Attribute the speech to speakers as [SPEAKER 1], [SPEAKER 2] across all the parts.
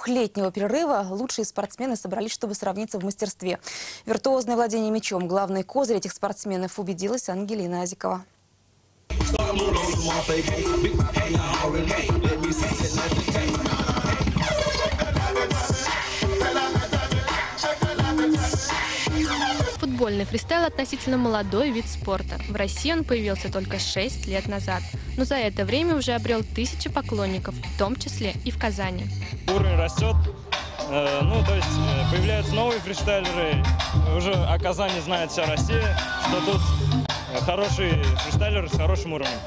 [SPEAKER 1] Летнего перерыва лучшие спортсмены собрались, чтобы сравниться в мастерстве. Виртуозное владение мячом – главный козырь этих спортсменов, убедилась Ангелина Азикова.
[SPEAKER 2] Футбольный фристайл – относительно молодой вид спорта. В России он появился только 6 лет назад. Но за это время уже обрел тысячи поклонников, в том числе и в Казани.
[SPEAKER 3] Уровень растет, то есть появляются новые фристайлеры. Уже о Казани знает вся Россия, что тут хорошие фристайлеры с хорошим уровнем.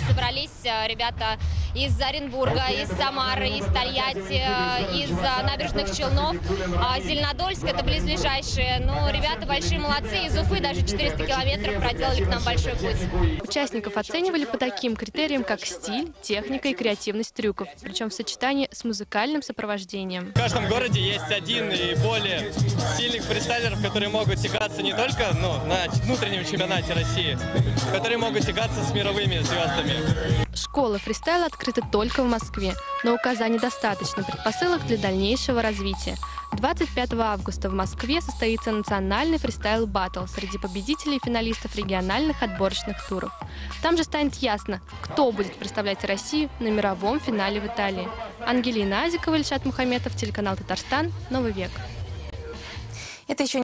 [SPEAKER 4] Собрались ребята из Оренбурга, из Самары, из Тольятти, из набережных Челнов. Зеленодольск – это близлежащие. Но ребята большие молодцы. Из Уфы даже 400 километров проделали к нам большой путь.
[SPEAKER 2] Участников оценивали по таким критериям, как стиль, техника и креативность трюков. Причем в сочетании с музыкальным сопровождением.
[SPEAKER 5] В каждом городе есть один и более сильных фристайлеров, которые могут тягаться не только на внутреннем чемпионате России, которые могут тягаться с мировыми звездами.
[SPEAKER 2] Школа фристайла открыта только в Москве, но у Казани достаточно предпосылок для дальнейшего развития. 25 августа в Москве состоится национальный фристайл-баттл среди победителей и финалистов региональных отборочных туров. Там же станет ясно, кто будет представлять Россию на мировом финале в Италии. Ангелина Азикова, Ильшат Мухаметов, телеканал Татарстан, Новый век.
[SPEAKER 1] Это еще